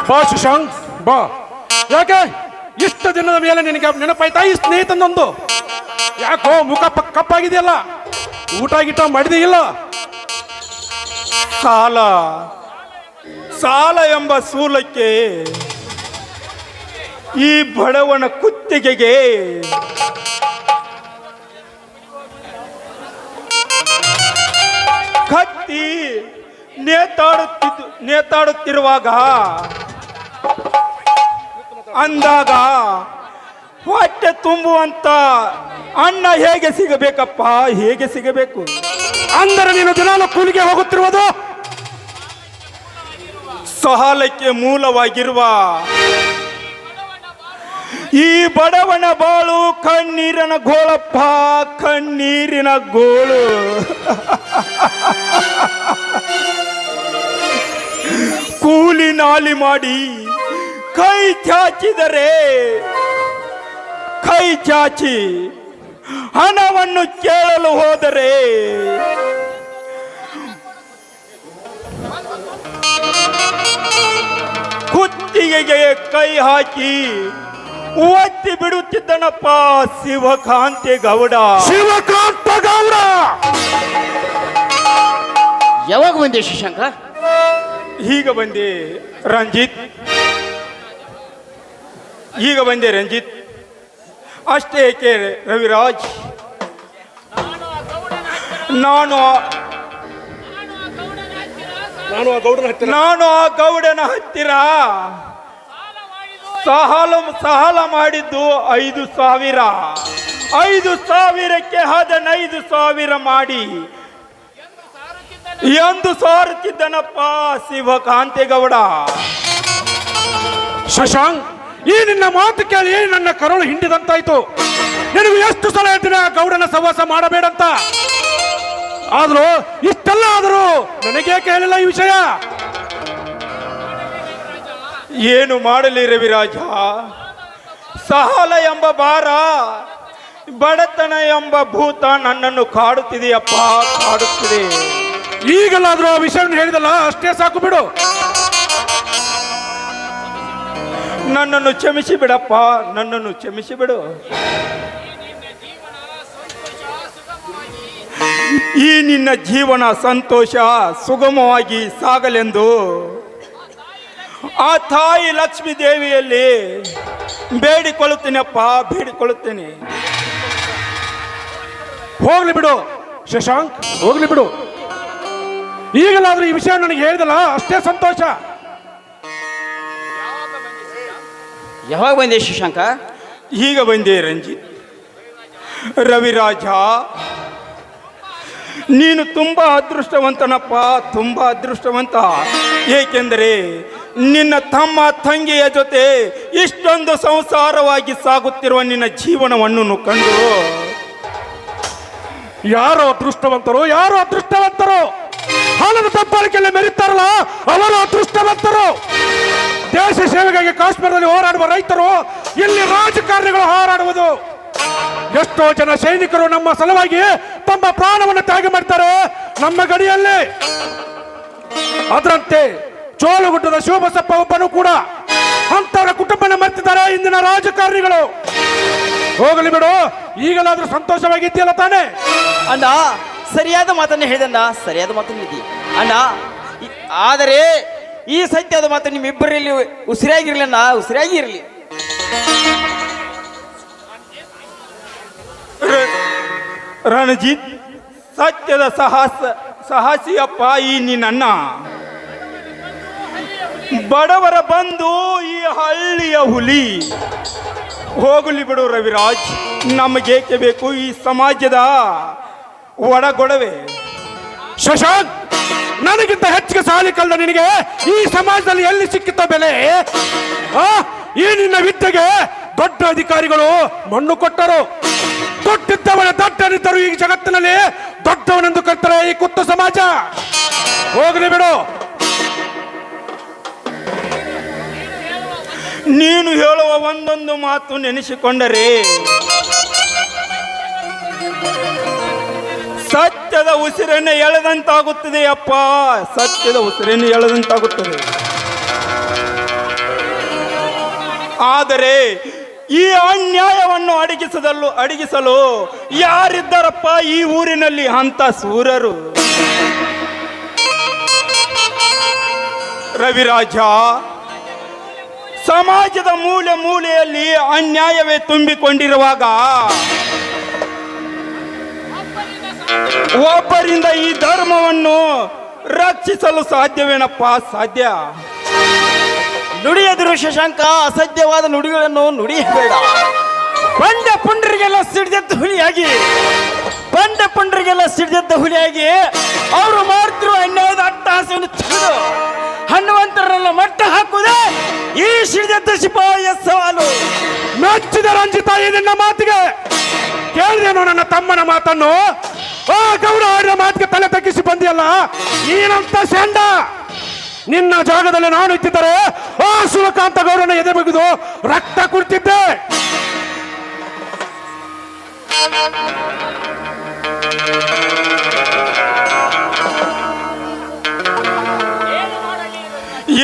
ಬಾ ಶಶಾಂಕ್ ಬಾ. ಯಾಕೆ ಇಷ್ಟು ದಿನದ ಮೇಲೆ ನಿನಗೆ ನೆನಪಾಯ್ತಾ ಈ ಸ್ನೇಹಿತನೊಂದು? ಯಾಕೋ ಮುಖ ಕಪ್ಪಾಗಿದೆಯಲ್ಲ, ಊಟ ಗಿಟ ಮಾಡಿದೆ ಇಲ್ಲ? ಸಾಲ ಸಾಲ ಎಂಬ ಸೂಲಕ್ಕೆ ಈ ಬಡವನ ಕುತ್ತಿಗೆಗೆ ಕತ್ತಿ ನೇತಾಡುತ್ತಿರುವಾಗ ಅಂದಾಗ ಹೊಟ್ಟೆ ತುಂಬುವಂತ ಅನ್ನ ಹೇಗೆ ಸಿಗಬೇಕಪ್ಪ, ಹೇಗೆ ಸಿಗಬೇಕು? ಅಂದರೆ ನೀನು ದಿನಾಲು ಕೂಲಿಗೆ ಹೋಗುತ್ತಿರುವುದು ಸಹಾಲಕ್ಕೆ ಮೂಲವಾಗಿರುವ ಈ ಬಡವನ ಬಾಳು ಕಣ್ಣೀರಿನ ಗೋಳಪ್ಪ, ಕಣ್ಣೀರಿನ ಗೋಳು. ಕೂಲಿ ನಾಲಿ ಮಾಡಿ ಕೈ ಚಾಚಿ ಹಣವನ್ನು ಕೇಳಲು ಹೋದರೆ ಕುತ್ತಿಗೆಗೆ ಕೈ ಹಾಕಿ ಒತ್ತಿ ಬಿಡುತ್ತಿದ್ದನಪ್ಪ ಶಿವಕಾಂತೇಗೌಡ. ಯಾವಾಗ ಬಂದೆ ಶಶಾಂಕ? ಈಗ ಬಂದೆ ರಂಜಿತ್, ಈಗ ಬಂದೆ ರಂಜಿತ್. ಅಷ್ಟೇ ಏಕೆ ರವಿರಾಜ್, ನಾನು ಆ ಗೌಡನ ಹತ್ತಿರ ಸಾಲ ಮಾಡಿದ್ದು 5,000. 5,000ಕ್ಕೆ 15,000 ಮಾಡಿ ಎಂದು ಸಾರುತ್ತಿದ್ದನಪ್ಪ ಶಿವಕಾಂತೇಗೌಡ. ಶಶಾಂಕ್, ಈ ನಿನ್ನ ಮಾತು ಕೇಳಿ ನನ್ನ ಕರುಳು ಹಿಂಡಿದಂತಾಯ್ತು. ನಿನಗೂ ಎಷ್ಟು ಸಲ ಹೇಳ್ತೀನಿ ಆ ಗೌಡನ ಸವಾಸ ಮಾಡಬೇಡಂತ. ಆದ್ರೂ ಇಷ್ಟೆಲ್ಲ ಆದರೂ ನನಗೆ ಕೇಳಿಲ್ಲ ಈ ವಿಷಯ. ಏನು ಮಾಡಲಿ ರವಿರಾಜ, ಸಾಲ ಎಂಬ ಭಾರ, ಬಡತನ ಎಂಬ ಭೂತ ನನ್ನನ್ನು ಕಾಡುತ್ತಿದೆಯಪ್ಪ, ಕಾಡುತ್ತಿದೆ. ಈಗಲಾದ್ರೂ ಆ ವಿಷಯವನ್ನು ಹೇಳಿದಲ್ಲ, ಅಷ್ಟೇ ಸಾಕು ಬಿಡು. ನನ್ನನ್ನು ಕ್ಷಮಿಸಿ ಬಿಡಪ್ಪ, ನನ್ನನ್ನು ಕ್ಷಮಿಸಿ ಬಿಡು. ಈ ನಿನ್ನ ಜೀವನ ಸಂತೋಷ ಸುಗಮವಾಗಿ ಸಾಗಲೆಂದು ಆ ತಾಯಿ ಲಕ್ಷ್ಮೀ ದೇವಿಯಲ್ಲಿ ಬೇಡಿಕೊಳ್ಳುತ್ತೇನೆಪ್ಪ, ಬೇಡಿಕೊಳ್ಳುತ್ತೇನೆ. ಹೋಗ್ಲಿ ಬಿಡು ಶಶಾಂಕ್, ಹೋಗ್ಲಿ ಬಿಡು. ಈಗಲಾದ್ರೂ ಈ ವಿಷಯ ನನಗೆ ಹೇಳಿದಲ್ಲ, ಅಷ್ಟೇ ಸಂತೋಷ. ಯಾವಾಗ ಬಂದೆ ಶಶಾಂಕ? ಈಗ ಬಂದೆ ರಂಜಿತ್. ರವಿರಾಜ, ನೀನು ತುಂಬಾ ಅದೃಷ್ಟವಂತನಪ್ಪ, ತುಂಬಾ ಅದೃಷ್ಟವಂತ. ಏಕೆಂದರೆ ನಿನ್ನ ತಮ್ಮ ತಂಗಿಯ ಜೊತೆ ಇಷ್ಟೊಂದು ಸಂಸಾರವಾಗಿ ಸಾಗುತ್ತಿರುವ ನಿನ್ನ ಜೀವನವನ್ನು ಕಂಡು ಯಾರೋ ಅದೃಷ್ಟವಂತರು, ಯಾರೋ ಅದೃಷ್ಟವಂತರು. ಹಾಲದ ತಪ್ಪಾಳಿಕೆಲ್ಲ ಮೆರೀತಾರಲ್ಲ, ಅವರು ಅದೃಷ್ಟವಂತರು. ದೇಶ ಸೇವೆಗಾಗಿ ಕಾಶ್ಮೀರದಲ್ಲಿ ಹೋರಾಡುವ ರೈತರು, ಇಲ್ಲಿ ರಾಜಕಾರಣಿಗಳು ಹೋರಾಡುವುದು. ಎಷ್ಟೋ ಜನ ಸೈನಿಕರು ನಮ್ಮ ಸಲುವಾಗಿ ತಮ್ಮ ಪ್ರಾಣವನ್ನು ತ್ಯಾಗ ಮಾಡ್ತಾರೆ ನಮ್ಮ ಗಡಿಯಲ್ಲಿ. ಅದರಂತೆ ಚೋಳಗುಡ್ಡದ ಶಿವಬಸಪ್ಪ ಒಬ್ಬನು ಕೂಡ ಅಂತವರ ಕುಟುಂಬನ ಮರ್ತಿದ್ದಾರೆ ಇಂದಿನ ರಾಜಕಾರಣಿಗಳು. ಹೋಗಲಿ ಬಿಡು, ಈಗಲಾದ್ರೂ ಸಂತೋಷವಾಗಿದ್ದೀಯಲ್ಲ ತಾನೇ? ಅಣ್ಣ, ಸರಿಯಾದ ಮಾತನ್ನು ಹೇಳಿದಣ್ಣ, ಸರಿಯಾದ ಮಾತನ್ನು ಇದ್ದೀವಿ ಅಣ್ಣ. ಆದರೆ ಈ ಸತ್ಯದ ಮಾತು ನಿಮ್ಮಿಬ್ಬರಲ್ಲಿ ಉಸಿರಾಗಿರ್ಲಿ ಅಣ್ಣ, ಉಸಿರಾಗಿರ್ಲಿ. ರಣಜಿತ್, ಸತ್ಯದ ಸಾಹಸಿಯಪ್ಪ ಈ ನಿನ್ನ ಬಡವರ ಬಂಧು, ಈ ಹಳ್ಳಿಯ ಹುಲಿ. ಹೋಗಲಿ ಬಿಡು ರವಿರಾಜ್, ನಮಗೇಕೆ ಬೇಕು ಈ ಸಮಾಜದ ಒಡಗೊಡವೆ? ಶಶಾಂಕ್, ನನಗಿಂತ ಹೆಚ್ಚಿಗೆ ಸಾಲಿ ಕಲ್ದ ನಿನಗೆ ಈ ಸಮಾಜದಲ್ಲಿ ಎಲ್ಲಿ ಸಿಕ್ಕಿತ ಬೆಲೆ? ಈ ನಿನ್ನ ವಿದ್ಯೆಗೆ ದೊಡ್ಡ ಅಧಿಕಾರಿಗಳು ಮಣ್ಣು ಕೊಟ್ಟರು. ದೊಡ್ಡಿದ್ದವನ ದೊಡ್ಡನಿದ್ದರು ಈ ಜಗತ್ತಿನಲ್ಲಿ ದೊಡ್ಡವನೆಂದು ಕರ್ತಾರೆ ಈ ಕುತ್ತ ಸಮಾಜ. ಹೋಗಲಿ ಬಿಡು. ನೀನು ಹೇಳುವ ಒಂದೊಂದು ಮಾತು ನೆನೆಸಿಕೊಂಡರೆ ಸತ್ಯದ ಉಸಿರನ್ನು ಎಳೆದಂತಾಗುತ್ತದೆ ಅಪ್ಪ, ಸತ್ಯದ ಉಸಿರನ್ನು ಎಳೆದಂತಾಗುತ್ತದೆ. ಆದರೆ ಈ ಅನ್ಯಾಯವನ್ನು ಅಡಗಿಸಲು ಯಾರಿದ್ದಾರಪ್ಪ ಈ ಊರಿನಲ್ಲಿ ಅಂತ ಸೂರರು? ರವಿರಾಜ, ಸಮಾಜದ ಮೂಲೆ ಮೂಲೆಯಲ್ಲಿ ಅನ್ಯಾಯವೇ ತುಂಬಿಕೊಂಡಿರುವಾಗ ಒಬ್ಬರಿಂದ ಈ ಧರ್ಮವನ್ನು ರಕ್ಷಿಸಲು ಸಾಧ್ಯವೇನಪ್ಪ? ಸಾಧ್ಯ? ನುಡಿಯದಿರು ಶಶಾಂಕ, ಅಸತ್ಯವಾದ ನುಡಿಗಳನ್ನು ನುಡಿಯಬೇಡ. ಬಂಡ ಪುಂಡ್ರಿಗೆಲ್ಲ ಸಿಡಿದದ್ದ ಹುಲಿಯಾಗಿ ಅವರು ಮಾಡ್ತಿರುವ ಅನ್ಯಾಯದ ಅಟ್ಟಹಾಸವನ್ನು ತಿಳಿದು ಹಣ್ಣುವಂತರನ್ನೆಲ್ಲ ಮಟ್ಟ ಹಾಕುವುದೇ ಈ ಸಿಡಿದದ್ದ ಸಿಪಾಯಿಯ ಸವಾಲು. ಮೆಚ್ಚಿದ ರಂಜಿತ, ಈ ನಿನ್ನ ಮಾತಿಗೆ ಕೇಳಿದೇನು ನನ್ನ ತಮ್ಮನ ಮಾತನ್ನು? ಆ ಗೌಡ ಆಡಿದ ಮಾತಿಗೆ ತಲೆ ತಗ್ಗಿಸಿ ಬಂದಿಯಲ್ಲ ನೀನಂತ ಸೆಂಡ. ನಿನ್ನ ಜಾಗದಲ್ಲಿ ನಾನು ಇತ್ತಿದ್ದರೆ ಆ ಶಿವಕಾಂತ ಗೌಡನ ಎದೆ ಬಗೆದು ರಕ್ತ ಕುಡ್ತಿದ್ದೆ.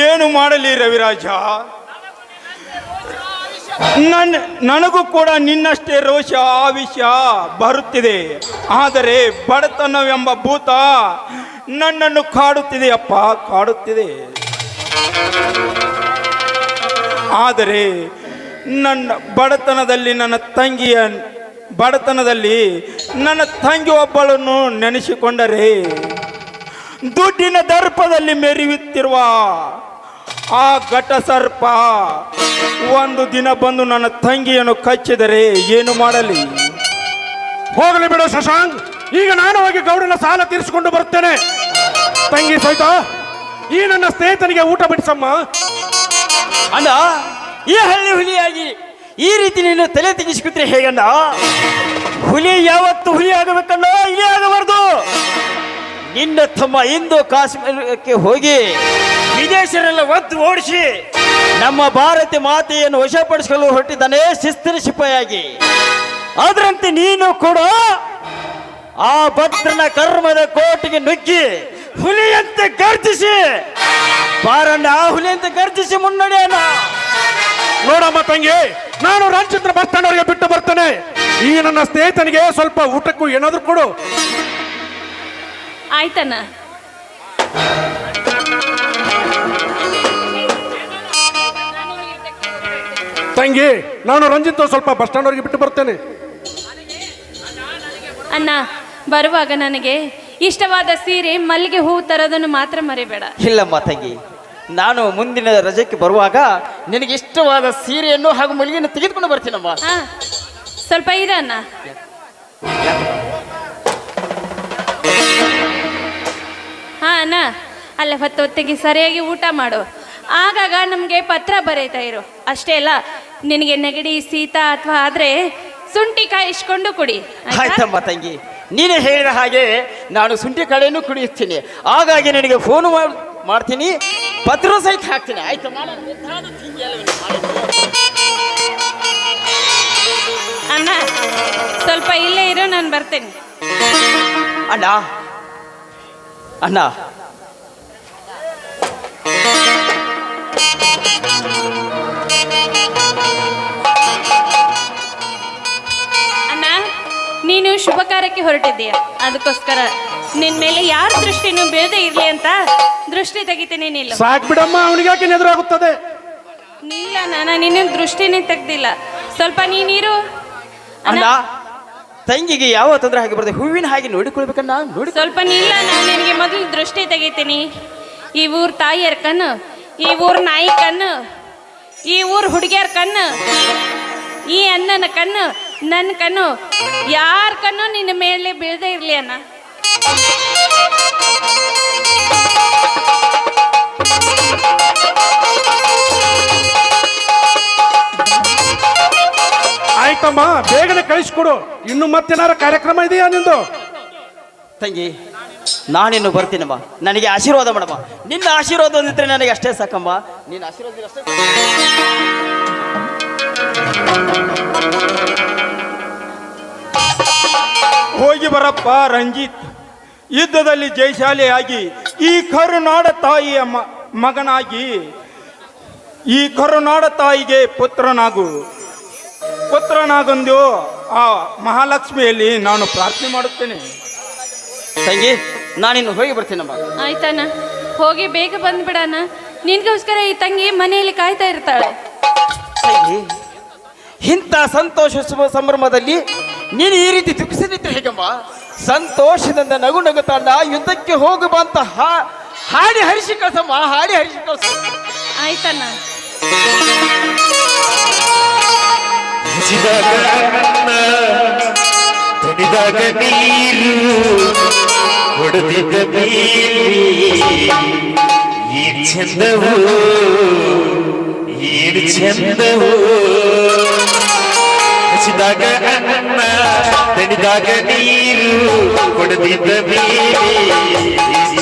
ಏನು ಮಾಡಲಿ ರವಿರಾಜ? ನನಗೂ ಕೂಡ ನಿನ್ನಷ್ಟೇ ರೋಷ ಆವಿಷ ಬರುತ್ತಿದೆ. ಆದರೆ ಬಡತನವೆಂಬ ಭೂತ ನನ್ನನ್ನು ಕಾಡುತ್ತಿದೆಯಪ್ಪ, ಕಾಡುತ್ತಿದೆ. ಆದರೆ ನನ್ನ ಬಡತನದಲ್ಲಿ ನನ್ನ ತಂಗಿ ಒಬ್ಬಳನ್ನು ನೆನೆಸಿಕೊಂಡರೆ ದುಡ್ಡಿನ ದರ್ಪದಲ್ಲಿ ಮೆರೆಯುತ್ತಿರುವ ಆ ಘಟ ಸರ್ಪ ಒಂದು ದಿನ ಬಂದು ನನ್ನ ತಂಗಿಯನ್ನು ಕಚ್ಚಿದರೆ ಏನು ಮಾಡಲಿ? ಹೋಗಲಿ ಬಿಡು ಶಶಾಂಕ್, ಈಗ ನಾನು ಹೋಗಿ ಗೌಡನ ಸಾಲ ತೀರಿಸಿಕೊಂಡು ಬರುತ್ತೇನೆ. ತಂಗಿ ಸಹಿತ ಈ ನನ್ನ ಸ್ನೇಹಿತನಿಗೆ ಊಟ ಬಿಡಿಸಮ್ಮ. ಅಣ್ಣ, ಈ ಹಳ್ಳಿ ಹುಲಿಯಾಗಿ ಈ ರೀತಿ ನೀನು ತಲೆ ತೆಗಿಸಿಕೊತ್ರೆ ಹೇಗಣ್ಣ? ಹುಲಿ ಯಾವತ್ತು ಹುಲಿ ಆಗಬೇಕಣ್ಣ, ಇಲಿ ಆಗಬಾರ್ದು. ನಿನ್ನ ತಮ್ಮ ಇಂದು ಕಾಶ್ಮೀರಕ್ಕೆ ಹೋಗಿ ವಿದೇಶರೆಲ್ಲ ಒದ್ದು ಓಡಿಸಿ ನಮ್ಮ ಭಾರತ ಮಾತೆಯನ್ನು ವಶಪಡಿಸಲು ಹೊರಟಿದ್ದಾನೆ ಶಿಸ್ತಿನ ಸಿಪಾಯಿಯಾಗಿ. ಅದರಂತೆ ನೀನು ಕೂಡ ಆ ಭದ್ರನ ಕರ್ಮದ ಕೋಟೆಗೆ ನುಗ್ಗಿ ಹುಲಿಯಂತೆ ಗರ್ಜಿಸಿ ಬಾರಣ್ಣ, ಹುಲಿಯಂತೆ ಗರ್ಜಿಸಿ ಮುನ್ನಡೆಯಣ್ಣ. ನೋಡಮ್ಮ ತಂಗಿ, ನಾನು ರಂಜಿತ್ರ ಬಸ್ ಸ್ಟ್ಯಾಂಡ್ ಅವರಿಗೆ ಬಿಟ್ಟು ಬರ್ತೇನೆ. ಈ ನನ್ನ ಸ್ನೇಹಿತನಿಗೆ ಸ್ವಲ್ಪ ಊಟಕ್ಕೂ ಏನಾದ್ರೂ ಕೊಡು. ಆಯ್ತಣ್ಣ. ತಂಗಿ, ನಾನು ರಂಜಿತ್ ಸ್ವಲ್ಪ ಬಸ್ ಸ್ಟ್ಯಾಂಡ್ ಅವರಿಗೆ ಬಿಟ್ಟು ಬರ್ತೇನೆ. ಅಣ್ಣ, ಬರುವಾಗ ನನಗೆ ಇಷ್ಟವಾದ ಸೀರೆ ಮಲ್ಲಿಗೆ ಹೂ ತರೋದನ್ನು ಮಾತ್ರ ಮರಿಬೇಡ. ಇಲ್ಲಮ್ಮ ತಂಗಿ, ನಾನು ಮುಂದಿನ ರಜೆಗೆ ಬರುವಾಗ ನಿನಗೆ ಇಷ್ಟವಾದ ಸೀರೆಯನ್ನು ಹಾಗೂ ಮಲ್ಲಿಗೆಯನ್ನು ತೆಗೆದುಕೊಂಡು ಬರ್ತೀನಮ್ಮ. ಹಾ, ಸ್ವಲ್ಪ ಇರಣ್ಣ. ಹಾ ಅಣ್ಣ, ಅಲ್ಲ ಹೊತ್ತೊತ್ತಿಗೆ ಸರಿಯಾಗಿ ಊಟ ಮಾಡು. ಆಗಾಗ ನಮಗೆ ಪತ್ರ ಬರೀತಾ ಇರು. ಅಷ್ಟೇ ಅಲ್ಲ, ನಿನಗೆ ನೆಗಡಿ ಶೀತ ಅಥವಾ ಆದ್ರೆ ಶುಂಠಿ ಕಾಯಿಸ್ಕೊಂಡು ಕುಡಿ. ಆಯ್ತಮ್ಮ ತಂಗಿ, ನೀನೇ ಹೇಳಿದ ಹಾಗೆ ನಾನು ಶುಂಠಿ ಕಡೆಯನ್ನು ಕುಡಿಯುತ್ತೀನಿ. ಹಾಗಾಗಿ ನನಗೆ ಫೋನ್ ಮಾಡ್ತೀನಿ, ಪತ್ರ ಸಹಿತ ಹಾಕ್ತೀನಿ. ಆಯ್ತು ಅಣ್ಣ, ಸ್ವಲ್ಪ ಇಲ್ಲೇ ಇರೋ, ನಾನು ಬರ್ತೇನೆ. ಅಣ್ಣ ಅಣ್ಣ ಅಣ್ಣ, ನೀನು ಶುಭ ಕಾರ್ಯಕ್ಕೆ ಹೊರಟಿದ್ದೀಯ. ಅದಕ್ಕೋಸ್ಕರ ನಿನ್ ಮೇಲೆ ಯಾರ ದೃಷ್ಟಿನೂ ಬೀಳದೆ ಇರ್ಲಿ ಅಂತ ದೃಷ್ಟಿ ತೆಗಿತೀನಿ. ನಿಲ್ಲ ಸಾಕ್ ಬಿಡಮ್ಮ, ಅವನಿಗಾಕೆ ಎದುರಾಗುತ್ತದೆ. ನಿಲ್ಲ, ನಾನು ನಿನ್ನ ದೃಷ್ಟಿನೇ ತೆಗ್ದಿಲ್ಲ. ಸ್ವಲ್ಪ ನೀನಿರು. ಅಣ್ಣ, ತಂಗಿಗೆ ಯಾವ ತೊಂದರೆ ಹಾಗೆ ಬರ್ತದೆ, ಹೂವಿನ ಹಾಗೆ ನೋಡಿಕೊಳ್ಬೇಕಣ್ಣ. ನೋಡಿ ಸ್ವಲ್ಪ ನಿಲ್ಲ, ನಾನು ನಿನಗೆ ಮೊದಲು ದೃಷ್ಟಿ ತೆಗಿತೀನಿ. ಈ ಊರ್ ತಾಯಿಯರ ಕಣ್ಣು, ಈ ಊರ್ ನಾಯಿ ಕಣ್ಣು, ಈ ಊರ್ ಹುಡುಗಿಯರ ಕಣ್ಣು, ಈ ಅಣ್ಣನ ಕಣ್ಣು, ನನ್ನ ಕಣ್ಣು, ಯಾರ ಕಣ್ಣು ನಿನ್ನ ಮೇಲೆ ಬೀಳದೆ ಇರ್ಲಿ ಅಣ್ಣ. ಆಯ್ತಮ್ಮ, ಬೇಗನೆ ಕಳಿಸ್ಕೊಡು. ಇನ್ನು ಮತ್ತೇನಾರ ಕಾರ್ಯಕ್ರಮ ಇದೆಯಾ ನಿಂದು? ತಂಗಿ, ನಾನಿನ್ನು ಬರ್ತೀನಮ್ಮ. ನನಗೆ ಆಶೀರ್ವಾದ ಮಾಡಮ್ಮ. ನಿನ್ನ ಆಶೀರ್ವಾದ ಒಂದಿದ್ರೆ ನನಗೆ ಅಷ್ಟೇ ಸಾಕಮ್ಮ. ನಿನ್ನ ಆಶೀರ್ವಾದ ಅಷ್ಟೇ ಸಾಕು. ಹೋಗಿ ಬರಪ್ಪ ರಂಜಿತ್. ಯುದ್ಧದಲ್ಲಿ ಜಯಶಾಲಿಯಾಗಿ ಈ ಕರುನಾಡ ತಾಯಿಯ ಮಗನಾಗಿ ಈ ಕರುನಾಡ ತಾಯಿಗೆ ಪುತ್ರನಾಗೊಂದು ಆ ಮಹಾಲಕ್ಷ್ಮಿಯಲ್ಲಿ ನಾನು ಪ್ರಾರ್ಥನೆ ಮಾಡುತ್ತೇನೆ. ತಂಗಿ ನಾನಿನ್ನು ಹೋಗಿ ಬರ್ತೀನಮ್ಮ. ಆಯ್ತಣ್ಣ, ಹೋಗಿ ಬೇಗ ಬಂದ್ಬಿಡಣ್ಣ. ನಿನ್ಗೋಸ್ಕರ ಈ ತಂಗಿ ಮನೆಯಲ್ಲಿ ಕಾಯ್ತಾ ಇರ್ತಾಳೆ. ತಂಗಿ, ಇಂಥ ಸಂತೋಷ ಶುಭ ಸಂಭ್ರಮದಲ್ಲಿ ನೀನು ಈ ರೀತಿ ದುಃಖಿಸಿದ್ರೆ ಹೇಗಮ್ಮ? ಸಂತೋಷದಿಂದ ನಗು ನಗುತ್ತಾಂಡ ಯುದ್ಧಕ್ಕೆ ಹೋಗುವ ಅಂತ ಹಾಡಿ ಹರಿಸಿ ಕಳ್ಸಮ್ಮ, ಹಾಡಿ ಹರಿಸಿ ಕಳ್ಸ. ಆಯ್ತಣ್ಣ. ತುಣಿದಾಗ ನೀರು ಹೊಡೆದಿದ್ದ ಈ ಚಂದವು ಏನು ಚಂದವು ಹಸಿದಾಗ ಅನ್ನ ತಣಿದಾಗ ನೀರು ಹೊಡೆದಿದ್ದ ಈ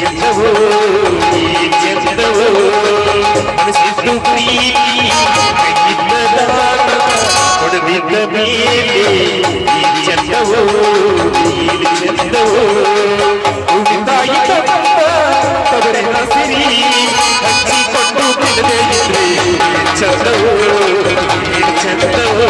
ಚಂದವು ಈ ಚಂದವು ಮನಸ್ಸಿದ್ದು ಪ್ರೀತಿ ಹೊಡೆದಿದ್ದ ಮೇಲೆ ಈ ಚಂದವು ಈ ಚಂದವು ಉಳಿತಾಯಿ ತವರಿನ ಸಿರಿ ಹಂಚಿಕೊಂಡು ಬಿಡದೆ ಇದ್ರೆ ಚಂದವು ಈ ಚಂದವು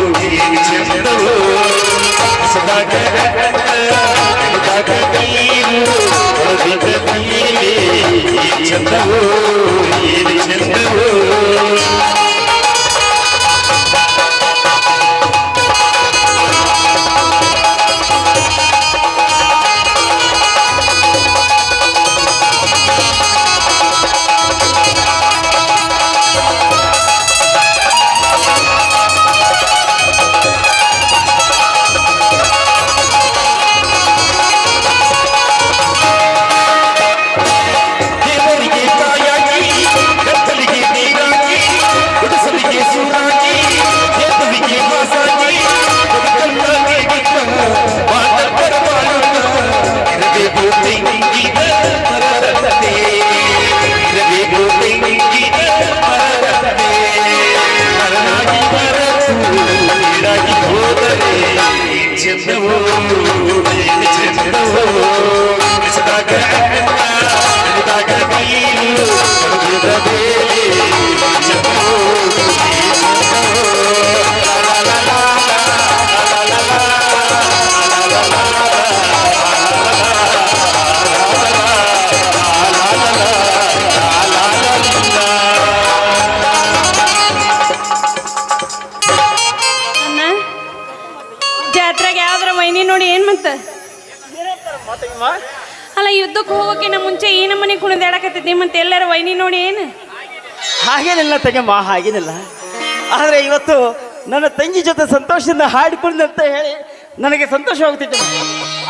ಚಂದವು ಚಂದವು ಸದಾಗ ಚಂದವು ಚಂದವು ಜಾತ್ರೆಗೆ ಯಾವ್ದ್ರ ವೈನಿ ನೋಡಿ ಏನ್ ಮತ್ತ ಅಲ್ಲ, ಯುದ್ಧಕ್ಕೆ ಹೋಗೋಕಿನ ಮುಂಚೆ ಈ ನಮ್ಮನೆ ಕುಣಿದಾಡಕತ್ತಿದ್ದಿ, ಮತ್ತೆ ಎಲ್ಲರ ವೈನಿ ನೋಡಿ ಏನು? ಹಾಗೇನಿಲ್ಲ ತಂಗಮ್ಮ, ಹಾಗೇನಿಲ್ಲ. ಆದರೆ ಇವತ್ತು ನನ್ನ ತಂಗಿ ಜೊತೆ ಸಂತೋಷದಿಂದ ಹಾಡಿಕೊಂಡಂತ ಹೇಳಿ ನನಗೆ ಸಂತೋಷವಾಗುತ್ತಿದ್ದೆ.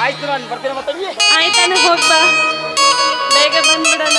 ಆಯ್ತು, ನಾನು ಬರ್ತೀನಿ ತಂಗಿ. ಆಯ್ತಾನ, ಹೋಗ್ಬಾ, ಬೇಗ ಬಂದ್ಬಿಡೋಣ.